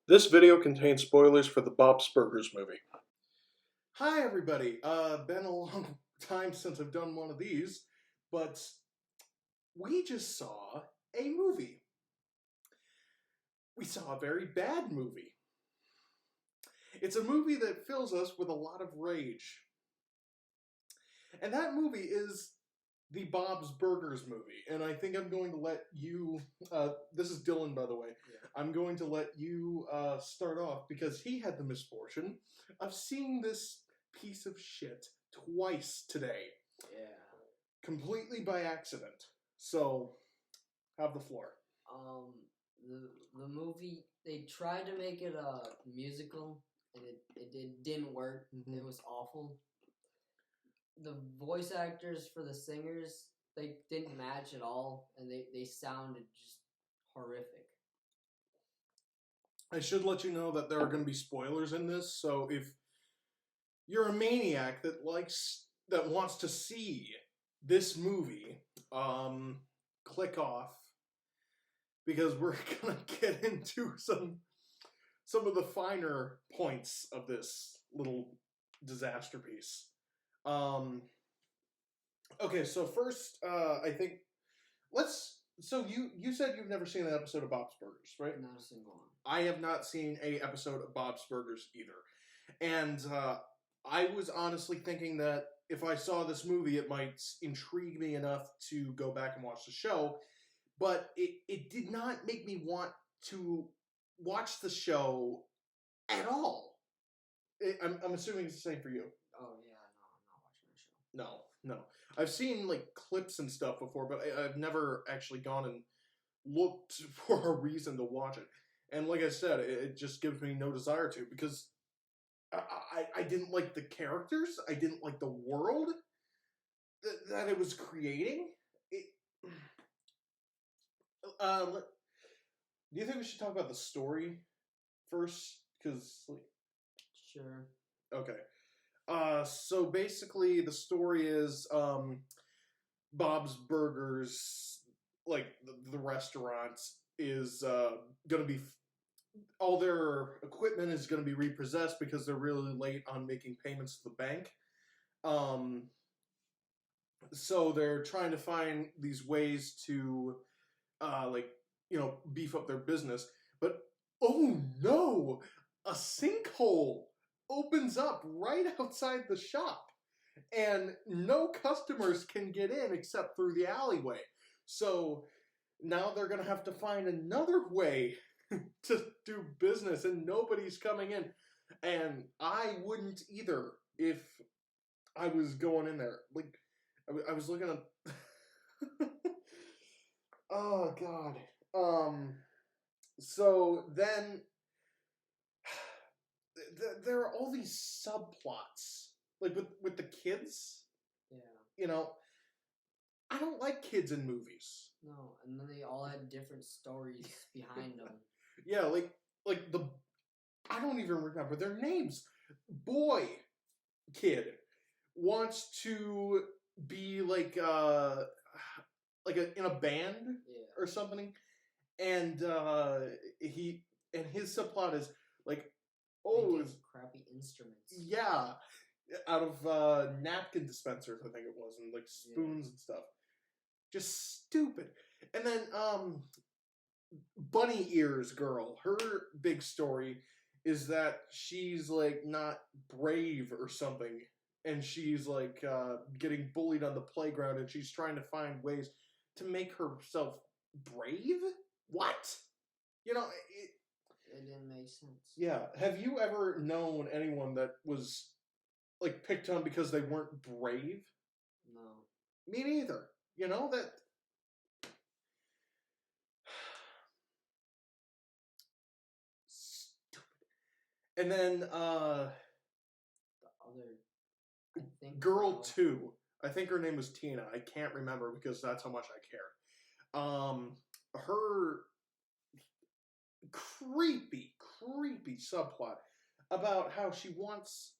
This video contains spoilers for the Bob's Burgers movie. Hi everybody, been a long time since I've done one of these, but we just saw a movie. We saw a very bad movie. It's a movie that fills us with a lot of rage. And that movie is the Bob's Burgers movie, and I think I'm going to let you, this is Dillon by the way, I'm going to let you start off because he had the misfortune of seeing this piece of shit twice today. Yeah. Completely by accident. So, have the floor. The movie, they tried to make it a musical, and it didn't work. Mm-hmm. It was awful. The voice actors for the singers, they didn't match at all, and they sounded just horrific. I should let you know that there are going to be spoilers in this, so if you're a maniac that wants to see this movie, click off, because we're gonna get into some of the finer points of this little disaster piece. Okay, so first, I think so you said you've never seen an episode of Bob's Burgers, right? Not a single one. I have not seen a episode of Bob's Burgers either. And I was honestly thinking that if I saw this movie, it might intrigue me enough to go back and watch the show. But it did not make me want to watch the show at all. I'm assuming it's the same for you. Oh, yeah, no, I'm not watching the show. No. I've seen, like, clips and stuff before, but I've never actually gone and looked for a reason to watch it. And like I said, it just gives me no desire to, because I didn't like the characters. I didn't like the world that it was creating. Do you think we should talk about the story first? Because, Sure. Okay. So basically the story is Bob's Burgers, like the restaurant, is going to be, all their equipment is going to be repossessed because they're really late on making payments to the bank. So they're trying to find these ways to beef up their business. But oh no, a sinkhole opens up right outside the shop, and no customers can get in except through the alleyway. So now they're going to have to find another way to do business, and nobody's coming in. And I wouldn't either if I was going in there. Like, I was looking at... Oh, God. So then there are all these subplots, like with the kids. Yeah. You know, I don't like kids in movies. No, and then they all had different stories behind them. Yeah, like I don't even remember their names. Boy, kid wants to be like in a band or something, and his subplot is like, crappy instruments. Yeah, out of napkin dispensers, I think it was, and like spoons and stuff. Just stupid. And then Bunny Ears girl, her big story is that she's like not brave or something, and she's like getting bullied on the playground, and she's trying to find ways to make herself brave. What? You know, it didn't make sense. Yeah. Have you ever known anyone that was like picked on because they weren't brave? No. Me neither. You know that. Stupid. And then the other, I think, girl 2. I think her name was Tina. I can't remember because that's how much I care. Her creepy subplot about how she wants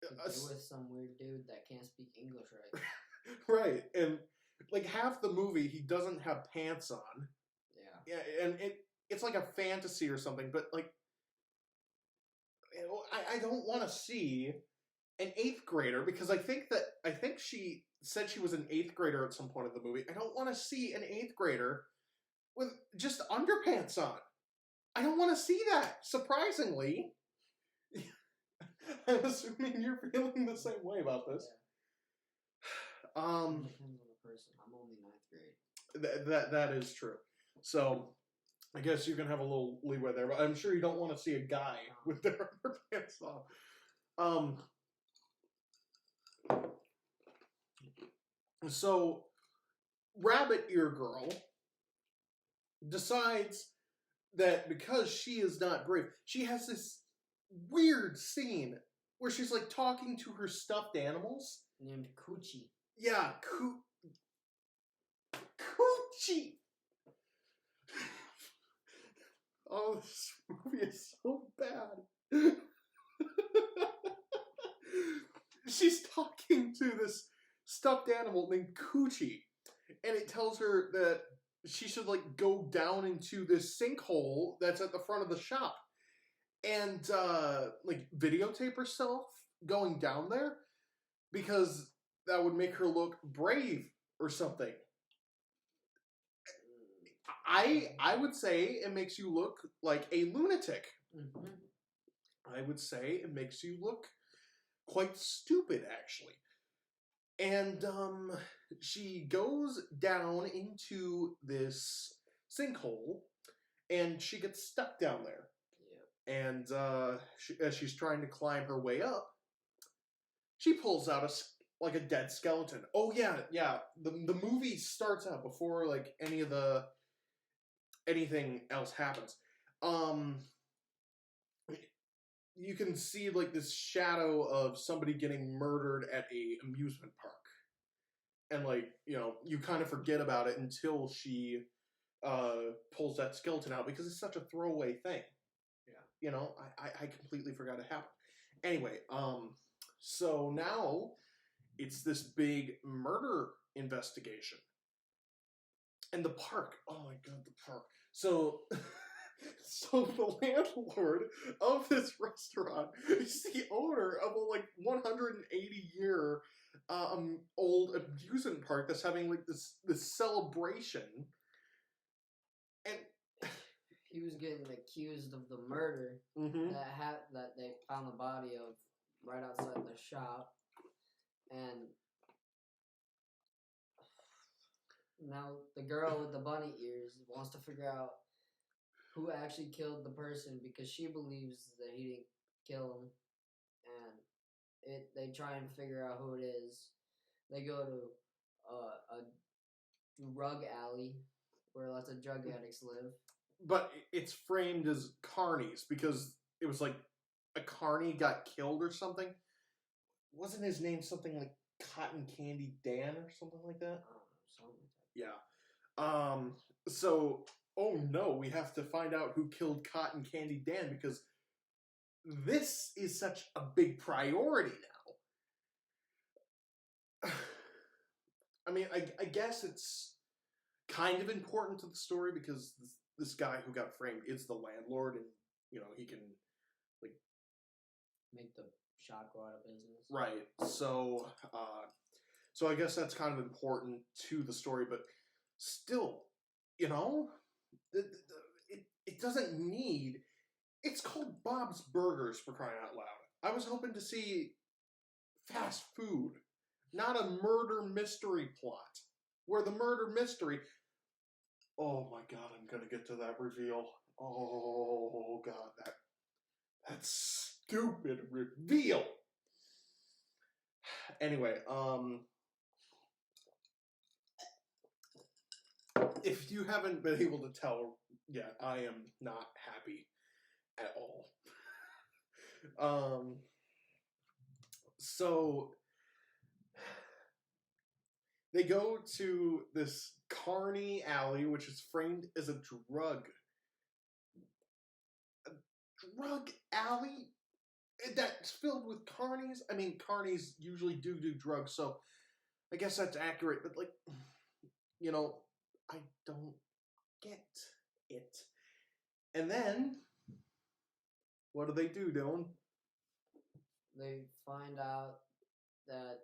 to be with some weird dude that can't speak English right. Right, and like half the movie he doesn't have pants on. Yeah. Yeah, and it's like a fantasy or something, but like I don't want to see an 8th grader, because I think she said she was an 8th grader at some point in the movie. I don't want to see an 8th grader with just underpants on. I don't want to see that, surprisingly. I'm assuming you're feeling the same way about this. Yeah. Depends on the person. I'm only 9th grade. That is true. So I guess you can have a little leeway there, but I'm sure you don't want to see a guy with their underpants on. So Rabbit Ear Girl decides that because she is not brave, she has this weird scene where she's like talking to her stuffed animals. Named Coochie. Yeah, Coochie! Oh, this movie is so bad. She's talking to this stuffed animal named Coochie, and it tells her that she should like go down into this sinkhole that's at the front of the shop and like videotape herself going down there because that would make her look brave or something. I would say it makes you look like a lunatic. Mm-hmm. I would say it makes you look quite stupid, actually. And she goes down into this sinkhole, and she gets stuck down there. Yeah. And as she's trying to climb her way up, she pulls out a dead skeleton. Oh yeah. The movie starts out before like anything else happens. You can see like this shadow of somebody getting murdered at a amusement park. And like, you kind of forget about it until she pulls that skeleton out because it's such a throwaway thing. Yeah. I completely forgot it happened. Anyway, so now it's this big murder investigation. And the park. Oh my god, the park. So the landlord of this restaurant is the owner of a like 180-year old amusement park that's having like this celebration. And he was getting accused of the murder that they found the body of right outside the shop, and now the girl with the bunny ears wants to figure out who actually killed the person because she believes that he didn't kill him, and they try and figure out who it is. They go to a drug alley where lots of drug addicts live. But it's framed as carnies because it was like a carny got killed or something. Wasn't his name something like Cotton Candy Dan or something like that? Something like that. Yeah. So, oh no, we have to find out who killed Cotton Candy Dan because this is such a big priority now. I mean, I guess it's kind of important to the story because this guy who got framed is the landlord, and he can like make the shop go out of business. Right. So I guess that's kind of important to the story, but still, it doesn't need. It's called Bob's Burgers, for crying out loud. I was hoping to see fast food, not a murder mystery plot, where the murder mystery. Oh my god, I'm gonna get to that reveal. Oh god, that stupid reveal. Anyway, if you haven't been able to tell yet, I am not happy at all. So they go to this carny alley, which is framed as a drug alley that's filled with carnies. I mean, carnies usually do drugs, so I guess that's accurate. But I don't get it. And then, what do, Dylan? they find out that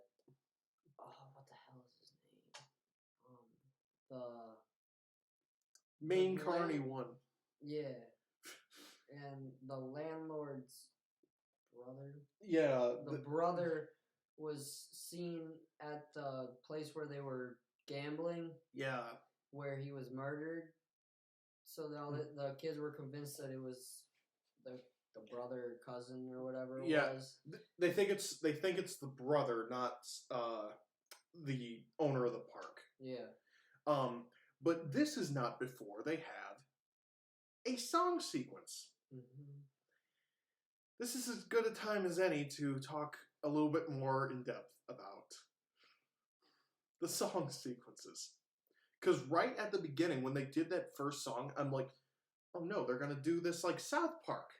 what the hell is his name? Main The Carney land- one. Yeah, and the landlord's brother. Yeah. The brother was seen at the place where they were gambling, Yeah. where he was murdered. So the kids were convinced that it was the brother, cousin, or whatever it was. They think it's the brother, not the owner of the park. Yeah. But this is not before they have a song sequence. Mm-hmm. This is as good a time as any to talk a little bit more in depth about the song sequences. Because right at the beginning, when they did that first song, I'm like, oh no, they're going to do this like South Park.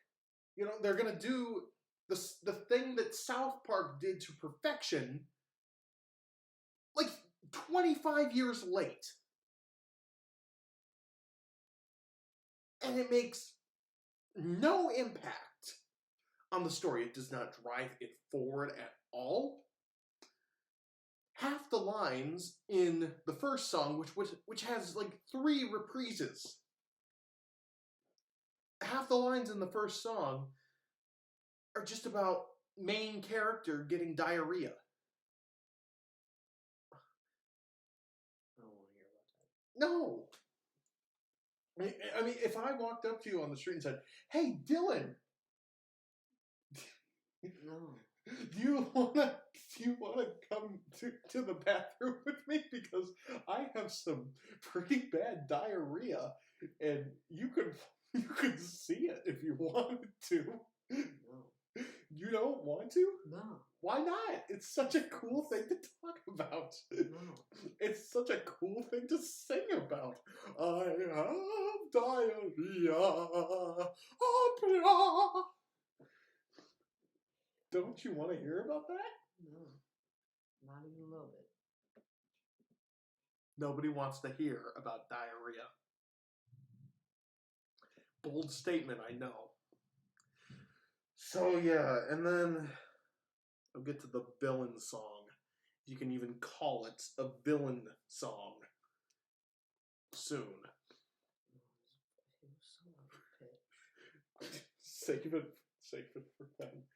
You know, they're going to do the thing that South Park did to perfection, like 25 years late. And it makes no impact on the story. It does not drive it forward at all. Half the lines in the first song, which has like 3 reprises, half the lines in the first song are just about main character getting diarrhea. I don't want to hear about that. No. I mean, if I walked up to you on the street and said, "Hey, Dillon, No. do you wanna come to the bathroom with me because I have some pretty bad diarrhea and you could see it if you wanted to." No. You don't want to? No. Why not? It's such a cool thing to talk about. No. It's such a cool thing to sing about. I have diarrhea. Oh, blah. Don't you want to hear about that? No. Not even a little bit. Nobody wants to hear about diarrhea. Bold statement, I know. So yeah, and then I'll get to the villain song. You can even call it a villain song. Soon. It was so out of pitch. Save it for then.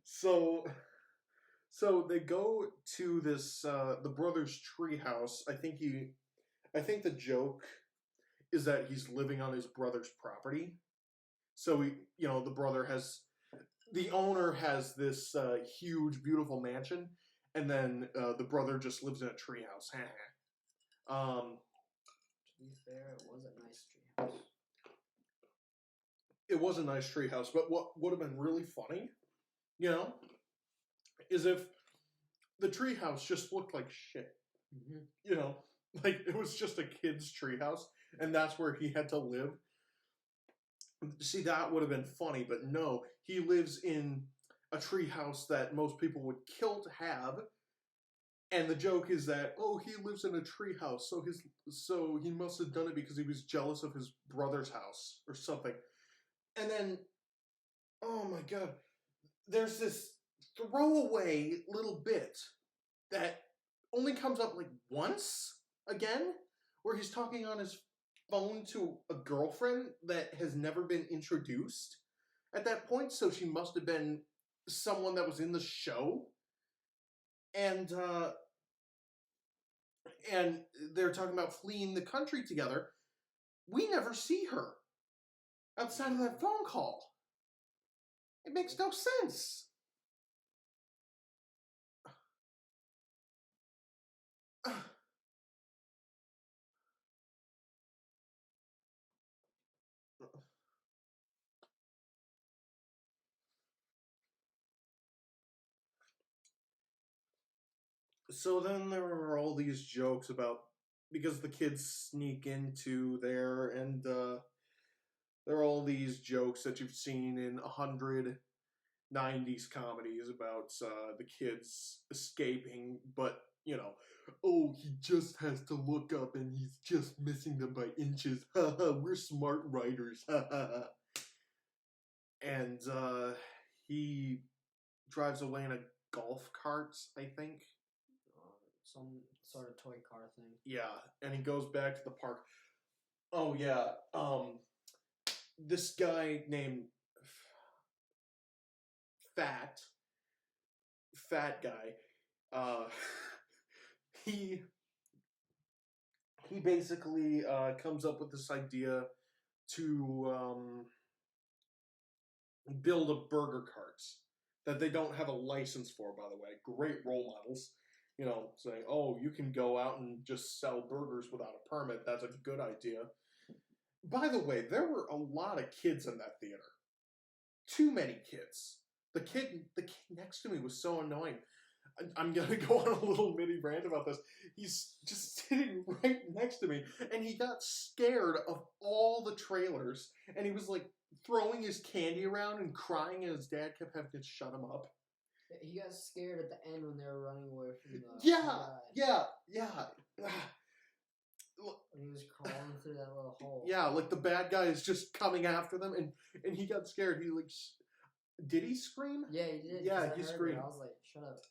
So they go to this the brother's treehouse. I think the joke is that he's living on his brother's property. So the owner has this huge, beautiful mansion, and then the brother just lives in a treehouse. To be fair, it was a nice treehouse. It was a nice treehouse, but what would have been really funny, is if the treehouse just looked like shit. Mm-hmm. Like it was just a kid's treehouse, and that's where he had to live. See, that would have been funny, but no, he lives in a treehouse that most people would kill to have. And the joke is that, oh, he lives in a treehouse, so he must have done it because he was jealous of his brother's house or something. And then, oh my god, there's this throwaway little bit that only comes up like once again, where he's talking on his phone to a girlfriend that has never been introduced at that point, so she must have been someone that was in the show. And they're talking about fleeing the country together. We never see her outside of that phone call. It makes no sense. So then there were all these jokes about, because the kids sneak into there, and there are all these jokes that you've seen in 100 90s comedies about the kids escaping, but, oh, he just has to look up and he's just missing them by inches. We're smart writers. And he drives away in a golf cart, I think. Some sort of toy car thing. Yeah, and he goes back to the park. Oh yeah, this guy named Fat guy, he basically comes up with this idea to build a burger cart that they don't have a license for, by the way. Great role models. You know, saying, oh, you can go out and just sell burgers without a permit. That's a good idea. By the way, there were a lot of kids in that theater. Too many kids. The kid next to me was so annoying. I'm gonna go on a little mini rant about this. He's just sitting right next to me, and he got scared of all the trailers, and he was like throwing his candy around and crying, and his dad kept having to shut him up. He got scared at the end when they were running away from the Yeah. When he was crawling through that little hole. Yeah, like the bad guy is just coming after them, and he got scared. He like, did he scream? Yeah, he did. Yeah, he heard screamed. it. I was like, shut up,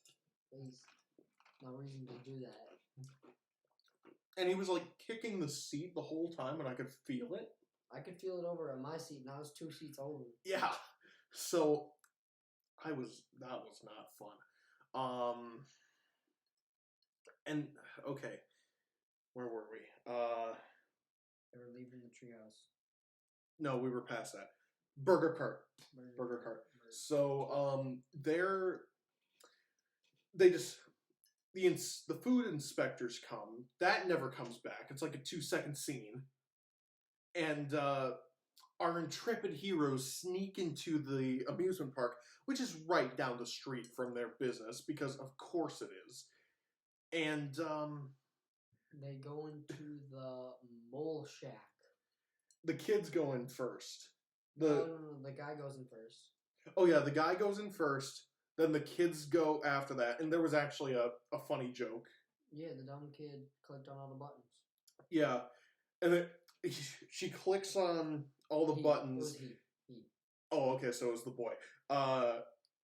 please. No reason to do that. And he was like kicking the seat the whole time, and I could feel it. I could feel it over at my seat, and I was 2 seats over. Yeah, so that was not fun. And okay, where were we? They were leaving the treehouse. No, we were past that. Burger cart. So the food inspectors come. That never comes back. It's like a 2-second scene. And our intrepid heroes sneak into the amusement park, which is right down the street from their business, because of course it is. And they go into the mole shack. The kids go in first. No, the guy goes in first. Oh yeah, the guy goes in first, then the kids go after that, and there was actually a funny joke. Yeah, the dumb kid clicked on all the buttons. Yeah, and then she clicks on all the buttons. It was he. Oh, okay, so it was the boy.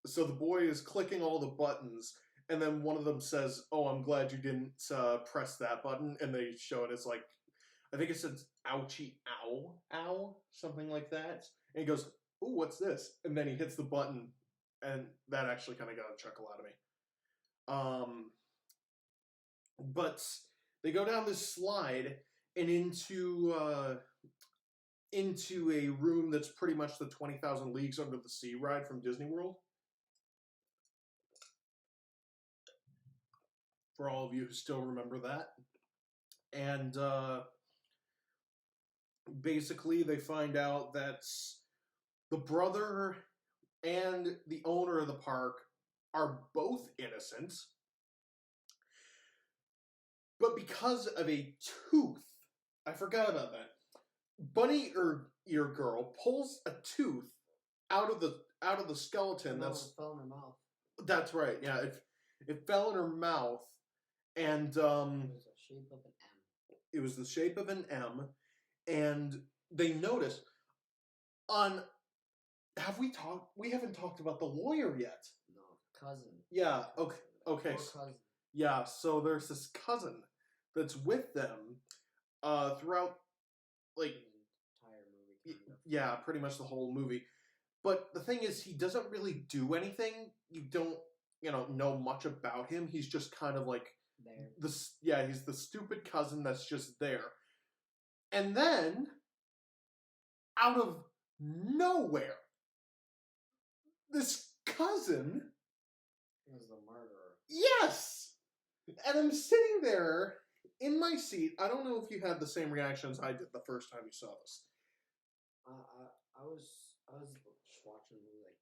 So the boy is clicking all the buttons, and then one of them says, "Oh, I'm glad you didn't press that button," and they show it as like, I think it says "ouchie, ow," something like that. And he goes, "Ooh, what's this?" And then he hits the button, and that actually kind of got a chuckle out of me. But they go down this slide and into a room that's pretty much the 20,000 Leagues Under the Sea ride from Disney World. For all of you who still remember that. And basically they find out that the brother and the owner of the park are both innocent, but because of a tooth, I forgot about that. Bunny Ear Girl pulls a tooth out of the skeleton. No, it fell in her mouth. That's right. Yeah, it fell in her mouth, and it was the shape of an M. It was the shape of an M, and they noticed on. We haven't talked about the lawyer yet. No, cousin. Yeah. Okay. Okay. Cousin. Yeah. So there's this cousin that's with them throughout, like, entire movie. Kind of. Yeah, pretty much the whole movie. But the thing is, he doesn't really do anything. You don't, know much about him. He's just kind of like there. he's the stupid cousin that's just there. And then, out of nowhere, this cousin was the murderer. Yes! And I'm sitting there in my seat. I don't know if you had the same reactions I did the first time you saw this. I was just watching the movie like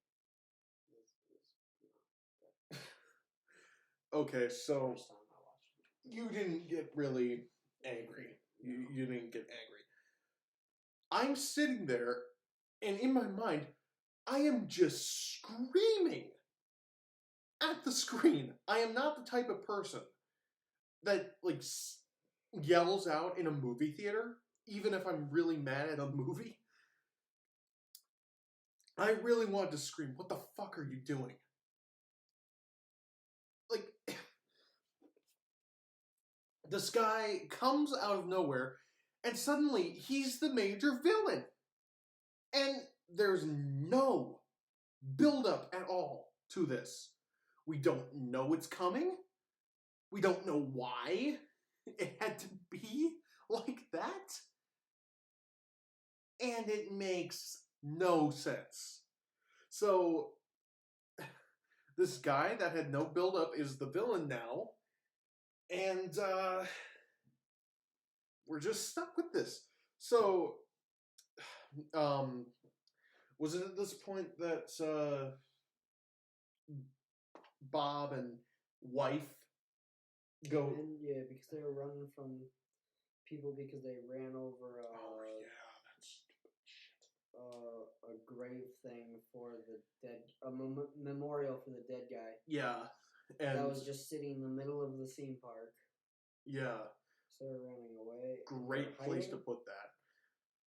Okay, so first time I watched it. You didn't get really angry. You didn't get angry. I'm sitting there, and in my mind, I am just screaming at the screen. I am not the type of person that like yells out in a movie theater, even if I'm really mad at a movie. I really wanted to scream, "What the fuck are you doing?" this guy comes out of nowhere, and suddenly he's the major villain. And there's no build-up at all to this. We don't know it's coming. We don't know why it had to be like that. And it makes no sense. So, this guy that had no build-up is the villain now. And, we're just stuck with this. So, was it at this point that, Bob and wife go... And yeah, because they were running from people because they ran over a grave thing for the dead, a memorial for the dead guy. Yeah, and that was just sitting in the middle of the theme park. Yeah, so they're running away. Great place to put that.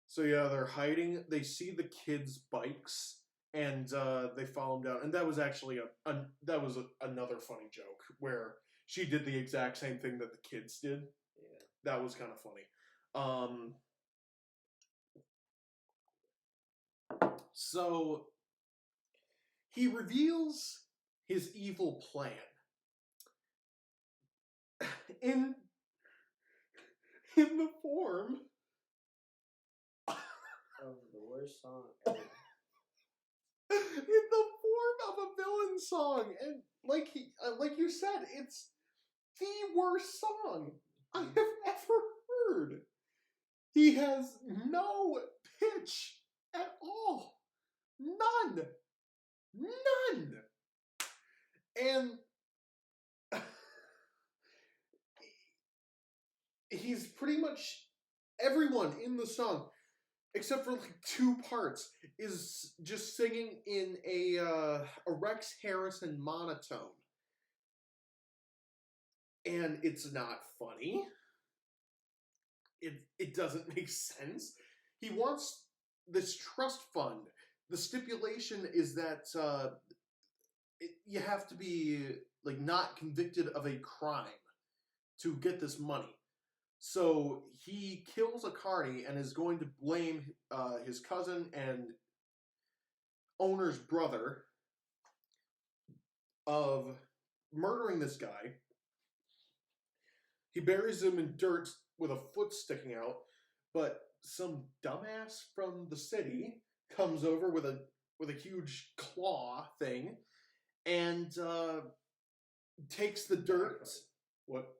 So yeah, they're hiding. They see the kids' bikes, and they follow them down. And that was actually another funny joke where she did the exact same thing that the kids did. Yeah, that was kind of funny. So he reveals his evil plan in the form of the worst song ever. In the form of a villain song, and like you said, it's the worst song I have ever heard. He has no pitch at all. None. And he's pretty much everyone in the song, except for like two parts, is just singing in a Rex Harrison monotone. And it's not funny. It doesn't make sense. He wants this trust fund. The stipulation is that you have to be like not convicted of a crime to get this money. So he kills a carny and is going to blame his cousin and owner's brother of murdering this guy. He buries him in dirt with a foot sticking out, but some dumbass from the city comes over with a huge claw thing and takes the dirt. What?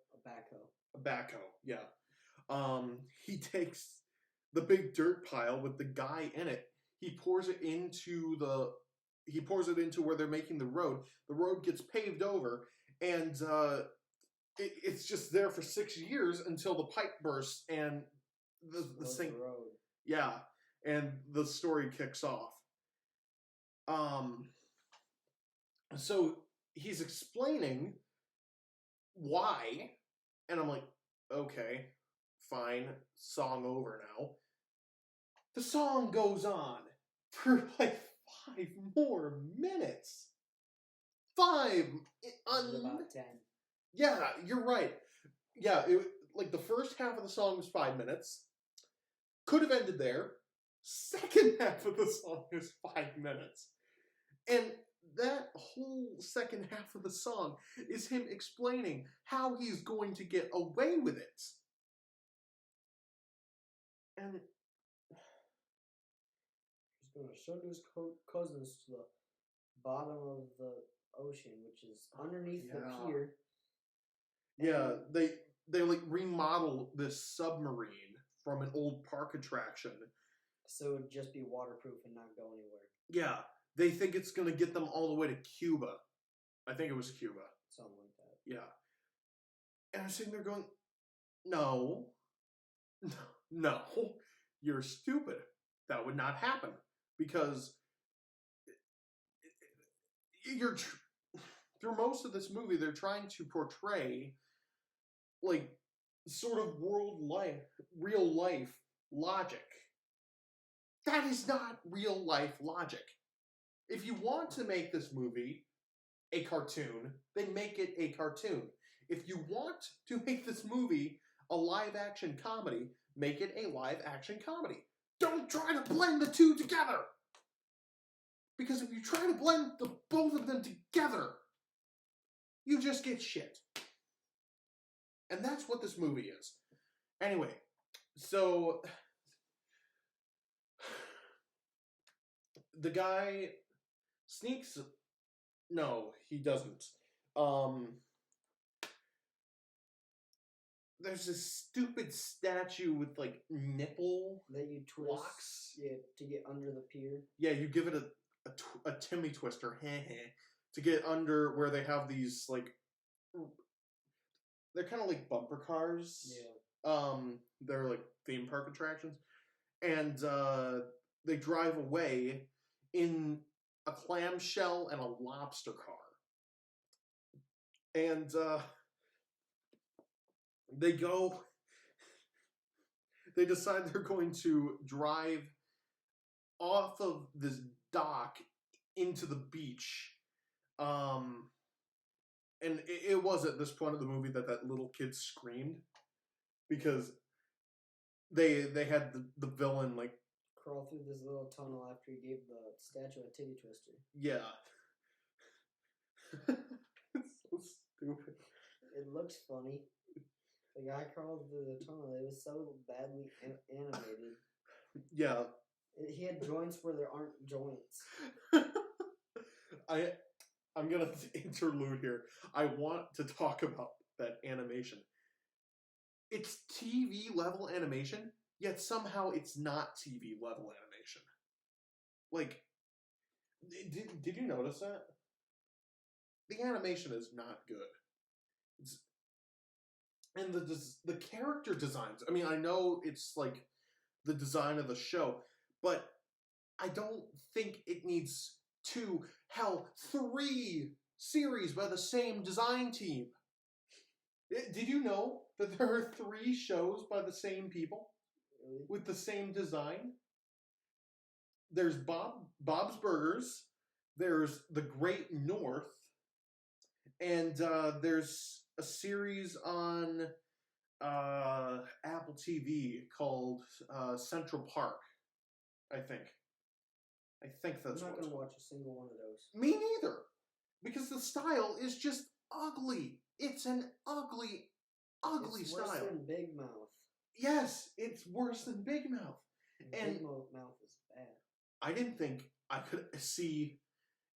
A backhoe, yeah. He takes the big dirt pile with the guy in it. He pours it into where they're making the road. The road gets paved over, and it's just there for 6 years until the pipe bursts and the thing. Yeah, and the story kicks off. So he's explaining why, and I'm like, okay, fine, song over now. The song goes on for like 5 more minutes. 5! About 10. Yeah, you're right. Yeah, like the first half of the song was 5 minutes. Could have ended there. Second half of the song is 5 minutes. And that whole second half of the song is him explaining how he's going to get away with it. And he's going to show his cousins to the bottom of the ocean, which is underneath the pier. Yeah, they like remodel this submarine from an old park attraction. So it would just be waterproof and not go anywhere. Yeah, they think it's going to get them all the way to Cuba. I think it was Cuba. Something like that. Yeah. And I'm sitting there going, no, you're stupid. That would not happen. Because through most of this movie, they're trying to portray like sort of real life logic. That is not real life logic. If you want to make this movie a cartoon, then make it a cartoon. If you want to make this movie a live-action comedy, make it a live-action comedy. Don't try to blend the two together! Because if you try to blend the both of them together, you just get shit. And that's what this movie is. Anyway, so the guy sneaks. No, he doesn't. There's this stupid statue with like nipple that you twist locks. Yeah, to get under the pier. Yeah, you give it a Timmy twister, to get under where they have these like. They're kind of like bumper cars. Yeah. They're like theme park attractions, and they drive away in a clamshell and a lobster car, and they go. They decide they're going to drive off of this dock into the beach. And it was at this point of the movie that little kid screamed because they had the villain like crawl through this little tunnel after he gave the statue a titty twister. Yeah. It's so stupid. It looks funny. The guy crawled through the tunnel. It was so badly animated. Yeah. He had joints where there aren't joints. I'm gonna interlude here. I want to talk about that animation. It's TV level animation, yet somehow it's not TV level animation. Like, did you notice that? The animation is not good. And the character designs. I mean, I know it's like the design of the show, but I don't think it needs 3 series by the same design team. Did you know that there are 3 shows by the same people with the same design? There's Bob's Burgers, there's The Great North, and there's a series on Apple TV called Central Park, I think. I think that's I'm not going to watch a single one of those. Me neither. Because the style is just ugly. It's an ugly It's style. Worse than Big Mouth. Yes, it's worse than Big Mouth. And Big Mouth is bad. I didn't think I could see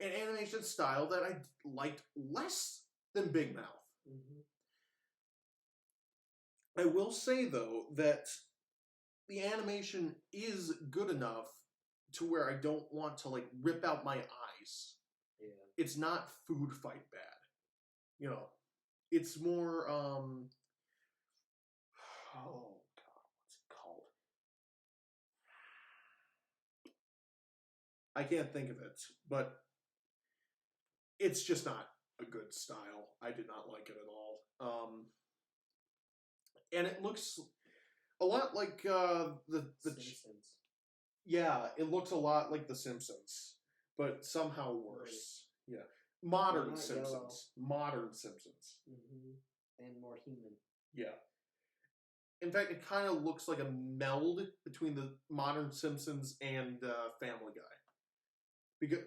an animation style that I liked less than Big Mouth. Mm-hmm. I will say, though, that the animation is good enough to where I don't want to, like, rip out my eyes. Yeah. It's not food fight bad. You know, it's more, oh, God, what's it called? I can't think of it, but it's just not a good style. I did not like it at all. And it looks a lot like the Simpsons. Yeah, it looks a lot like The Simpsons, but somehow worse. Right. Yeah. Modern Simpsons. Yellow. Modern Simpsons. Mm-hmm. And more human. Yeah. In fact, it kind of looks like a meld between the Modern Simpsons and Family Guy. Because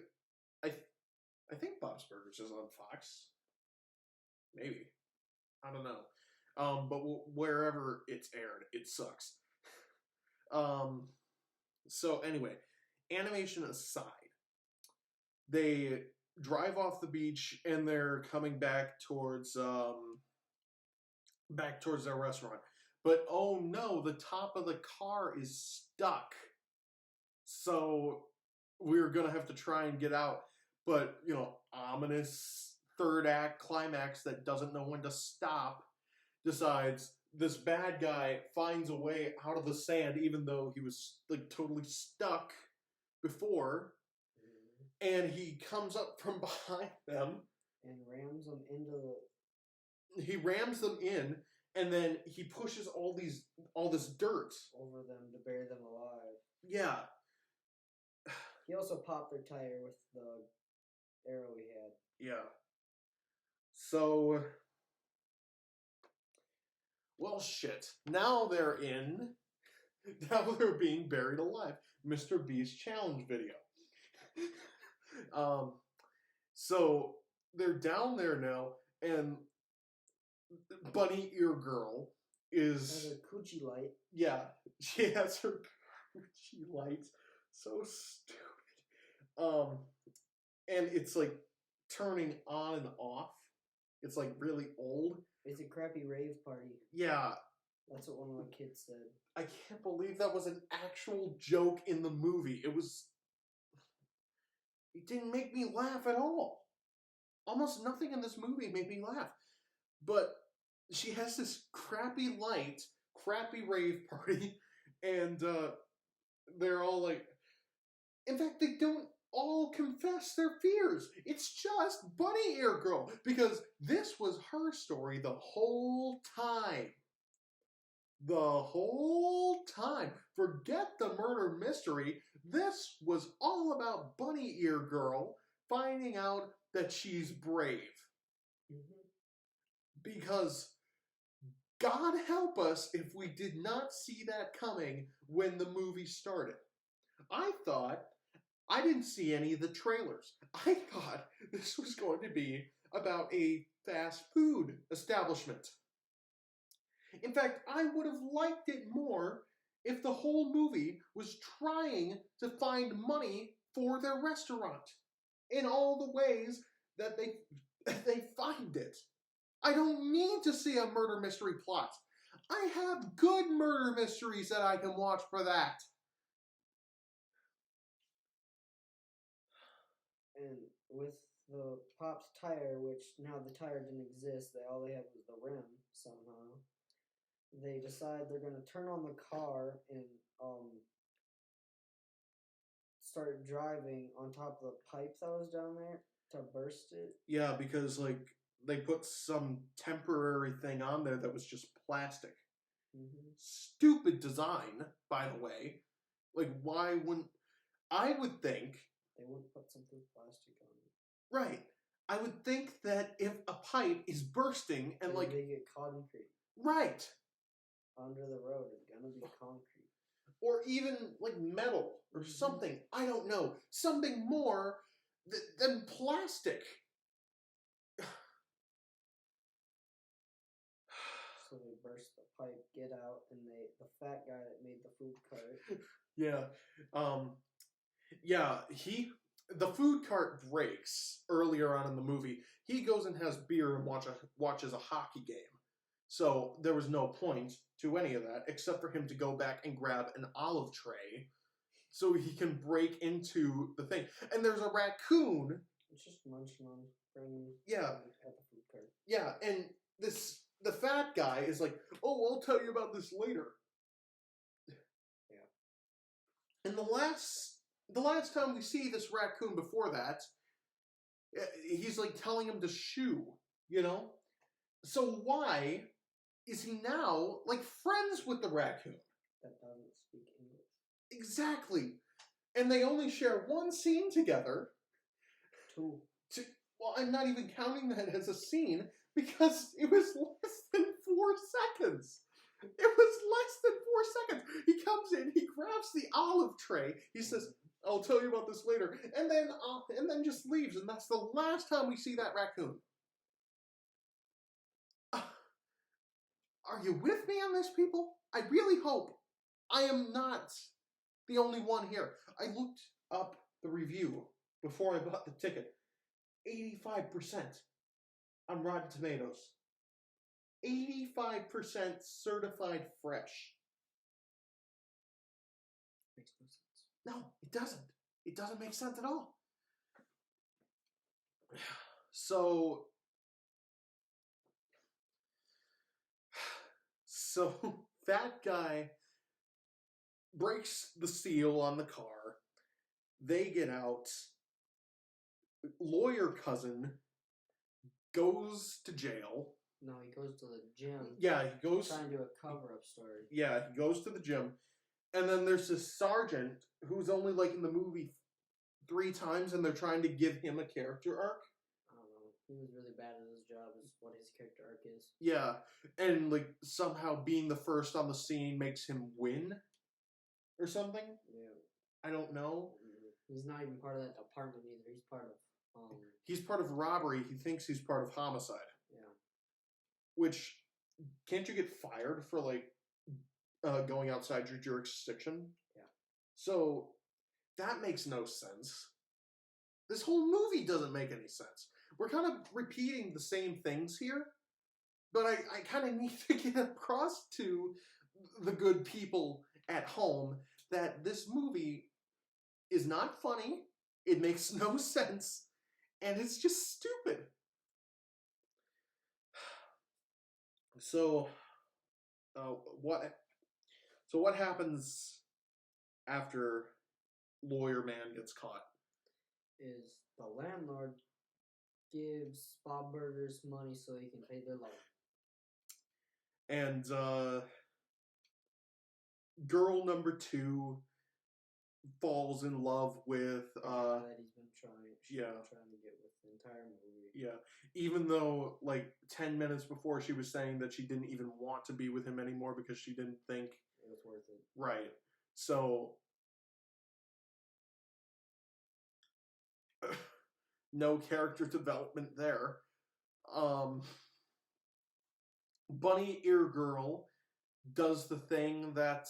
I think Bob's Burgers is on Fox. Maybe. I don't know. But wherever it's aired, it sucks. So anyway, animation aside, they drive off the beach and they're coming back towards their restaurant. But oh no, the top of the car is stuck. So we're gonna have to try and get out. But, you know, ominous third act climax that doesn't know when to stop decides this bad guy finds a way out of the sand, even though he was like totally stuck before, and he comes up from behind them and rams them into the. He rams them in, and then he pushes all this dirt over them to bury them alive. Yeah. He also popped their tire with the arrow he had. Yeah. So Well, shit. Now they're being buried alive. Mr. B's challenge video. So they're down there now, and Bunny Ear Girl is... Has a coochie light. Yeah, she has her coochie lights. So stupid. And it's like turning on and off. It's like really old. It's a crappy rave party. Yeah. That's what one of my kids said. I can't believe that was an actual joke in the movie. It didn't make me laugh at all. Almost nothing in this movie made me laugh. But she has this crappy light, crappy rave party, and they're all like... In fact, they don't all confess their fears. It's just Bunny Ear Girl, because this was her story the whole time. The whole time. Forget the murder mystery. This was all about Bunny Ear Girl finding out that she's brave. Because God help us if we did not see that coming when the movie started. I didn't see any of the trailers. I thought this was going to be about a fast food establishment. In fact, I would have liked it more if the whole movie was trying to find money for their restaurant in all the ways that they find it. I don't need to see a murder mystery plot. I have good murder mysteries that I can watch for that. And with the Pop's tire, which now the tire didn't exist, all they had was the rim somehow. They decide they're going to turn on the car and start driving on top of the pipe that was down there to burst it. Yeah, because like they put some temporary thing on there that was just plastic. Stupid design, by the way. Like, why wouldn't... I would think... They wouldn't put something plastic on it. Right. I would think that if a pipe is bursting and like... They get concrete. Right. Under the road, it's gonna be concrete. Or even like metal or something. I don't know. Something more than plastic. So they burst the pipe, get out, and the fat guy that made the food cart. The food cart breaks earlier on in the movie. He goes and has beer and watches a hockey game. So there was no point to any of that except for him to go back and grab an olive tray so he can break into the thing. And there's a raccoon. It's just munching on things at the food cart. Yeah, and the fat guy is like, oh, I'll tell you about this later. Yeah. And the last time we see this raccoon before that, he's like telling him to shoo, you know? So why is he now like friends with the raccoon? That doesn't speak English. Exactly. And they only share one scene together. Two. Well, I'm not even counting that as a scene because it was less than 4 seconds. It was less than 4 seconds. He comes in, he grabs the olive tray. He says, I'll tell you about this later. And then just leaves. And that's the last time we see that raccoon. Are you with me on this, people? I really hope I am not the only one here. I looked up the review before I bought the ticket. 85% on Rotten Tomatoes. 85% certified fresh. Makes no sense. No, it doesn't. It doesn't make sense at all. So that guy breaks the seal on the car. They get out. Lawyer cousin goes to jail. No, he goes to the gym. Yeah, he goes... Trying to do a cover-up story. Yeah, he goes to the gym. And then there's this sergeant who's only like in the movie 3 times and they're trying to give him a character arc. I don't know. He was really bad at his job, is what his character arc is. Yeah, and like somehow being the first on the scene makes him win, or something. Yeah. I don't know. He's not even part of that department either. He's part of. He's part of robbery. He thinks he's part of homicide. Yeah. Which, can't you get fired for like going outside your jurisdiction? Yeah. So that makes no sense. This whole movie doesn't make any sense. We're kind of repeating the same things here, but I kind of need to get across to the good people at home that this movie is not funny, it makes no sense, and it's just stupid. So, what happens after Lawyer Man gets caught? Is the landlord gives Bob Burgers money so he can pay their loan. And girl number 2 falls in love with that he's been trying to get with the entire movie. Yeah, even though like 10 minutes before she was saying that she didn't even want to be with him anymore because she didn't think it was worth it. Right. So no character development there. Bunny Ear Girl does the thing that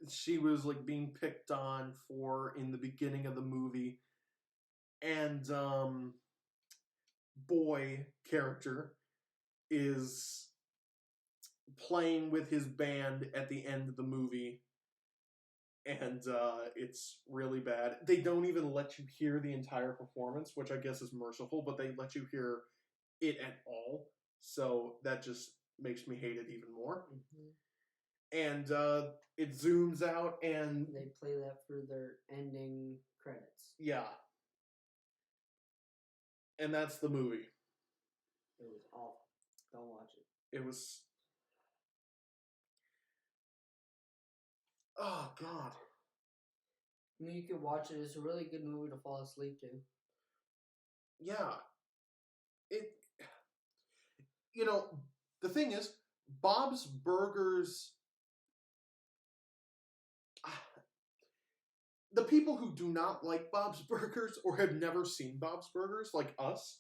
she was like being picked on for in the beginning of the movie, and Boy character is playing with his band at the end of the movie, and it's really bad. They don't even let you hear the entire performance, which I guess is merciful, but they let you hear it at all, so that just makes me hate it even more. And it zooms out, and they play that for their ending credits. Yeah. And that's the movie. It was awful. Don't watch it. It was... Oh, God. I mean, you could watch it. It's a really good movie to fall asleep to. Yeah. You know, the thing is, Bob's Burgers... The people who do not like Bob's Burgers or have never seen Bob's Burgers, like us,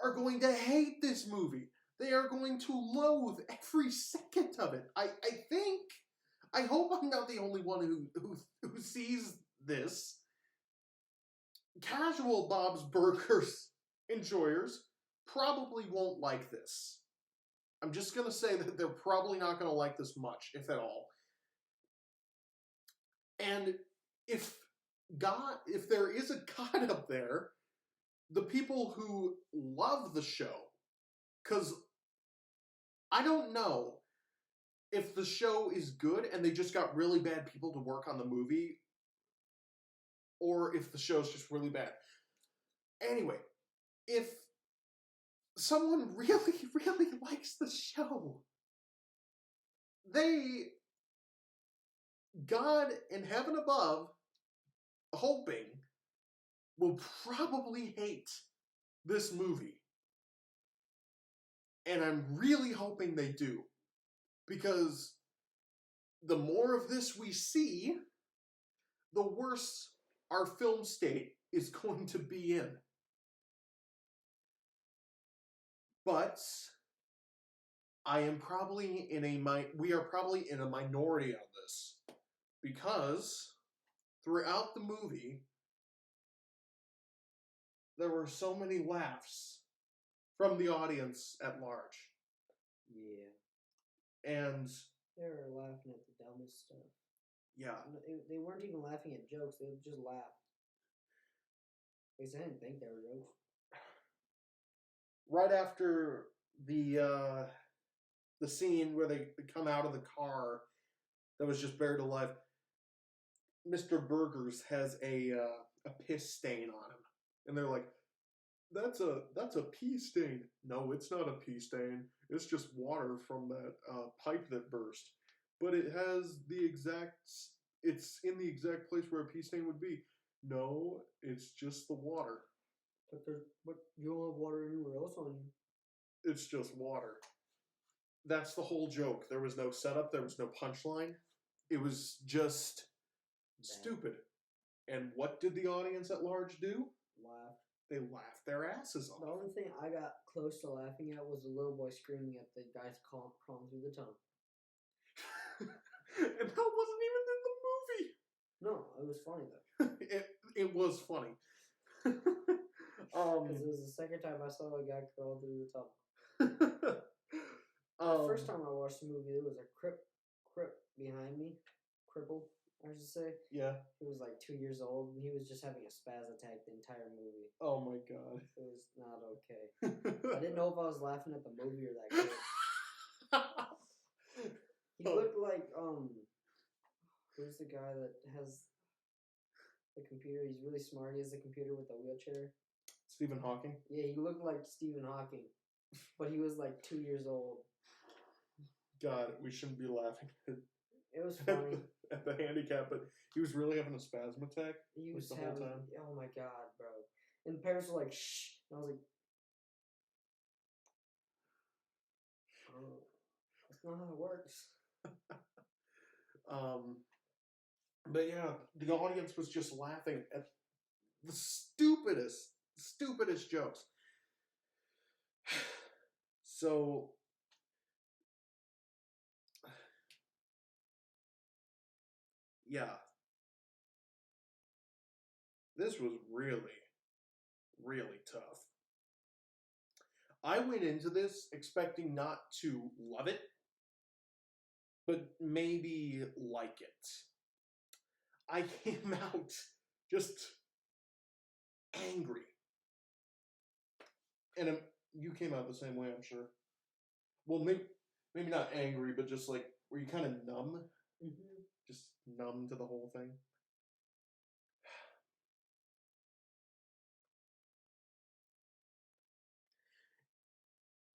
are going to hate this movie. They are going to loathe every second of it. I think... I hope I'm not the only one who sees this. Casual Bob's Burgers enjoyers probably won't like this. I'm just going to say that they're probably not going to like this much, if at all. And if there is a God up there, the people who love the show, because I don't know if the show is good and they just got really bad people to work on the movie, or if the show's just really bad. Anyway, if someone really, really likes the show, God in heaven above, hoping, will probably hate this movie. And I'm really hoping they do. Because the more of this we see, the worse our film state is going to be in. But we are probably in a minority on this, because throughout the movie there were so many laughs from the audience at large. Yeah. And they were laughing at the dumbest stuff. Yeah. They weren't even laughing at jokes. They would just laugh. Because I didn't think they were jokes. Right after the scene where they come out of the car that was just buried alive, Mr. Burgers has a piss stain on him. And they're like, that's a pee stain. No, it's not a pee stain. It's just water from that pipe that burst. But it's in the exact place where a pea stain would be. No, it's just the water. But you don't have water anywhere else on you. It's just water. That's the whole joke. There was no setup. There was no punchline. It was just stupid. And what did the audience at large do? Laugh. They laughed their asses off. The only thing I got close to laughing at was the little boy screaming at the guys crawling through the tunnel. And that wasn't even in the movie. No, it was funny though. It was funny. Because it was the second time I saw a guy crawl through the tunnel. The first time I watched the movie, there was a crip behind me. Cripple, I should say. Yeah. He was like 2 years old, and he was just having a spaz attack the entire movie. Oh my god. It was not okay. I didn't know if I was laughing at the movie or that kid. He looked like, who's the guy that has the computer? He's really smart. He has a computer with a wheelchair. Stephen Hawking? Yeah, he looked like Stephen Hawking, but he was like 2 years old. God, we shouldn't be laughing It was funny. at the handicap, but he was really having a spasm attack. He was the having, whole time. oh my god, bro. And the parents were like, shh. And I was like, oh, that's not how it works. But yeah, the audience was just laughing at the stupidest jokes. So, yeah. This was really, really tough. I went into this expecting not to love it, but maybe like it. I came out just angry. And you came out the same way, I'm sure. Well, maybe not angry, but just like, were you kind of numb? Mm-hmm. Just numb to the whole thing?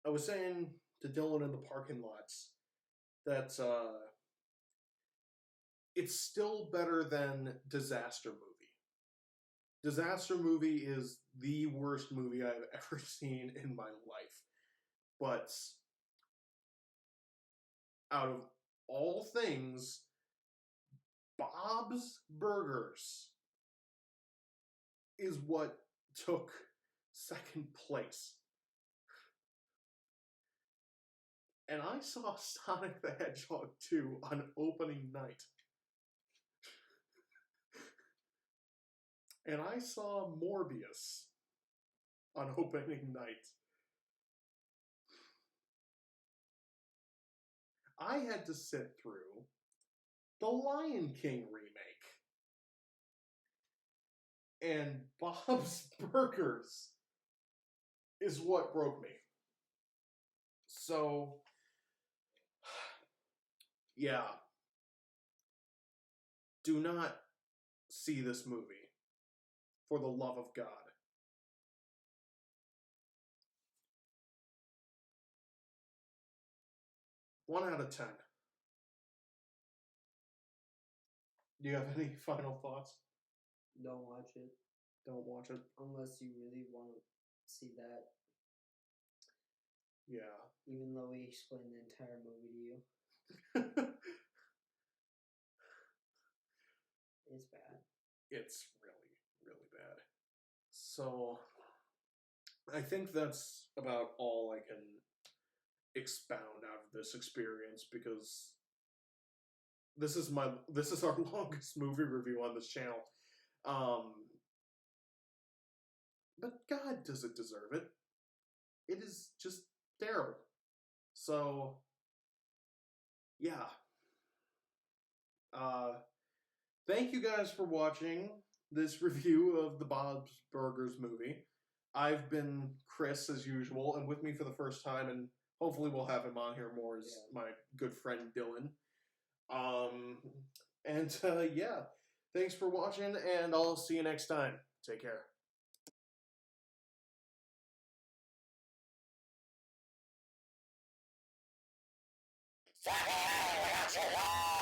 I was saying to Dillon in the parking lots that it's still better than Disaster Movie. Disaster Movie is the worst movie I've ever seen in my life. But out of all things, Bob's Burgers is what took second place. And I saw Sonic the Hedgehog 2 on opening night. And I saw Morbius on opening night. I had to sit through the Lion King remake. And Bob's Burgers is what broke me. So, yeah. Do not see this movie. For the love of God. One out of 10. Do you have any final thoughts? Don't watch it. Don't watch it. Unless you really want to see that. Yeah. Even though we explained the entire movie to you. It's bad. It's really, really bad. So, I think that's about all I can expound out of this experience because this is our longest movie review on this channel. But God, does it deserve it? It is just terrible. So, yeah. Thank you guys for watching this review of the Bob's Burgers movie. I've been Chris, as usual, and with me for the first time, and hopefully we'll have him on here more, as my good friend Dillon. Yeah, thanks for watching, and I'll see you next time. Take care. C.A.F.E.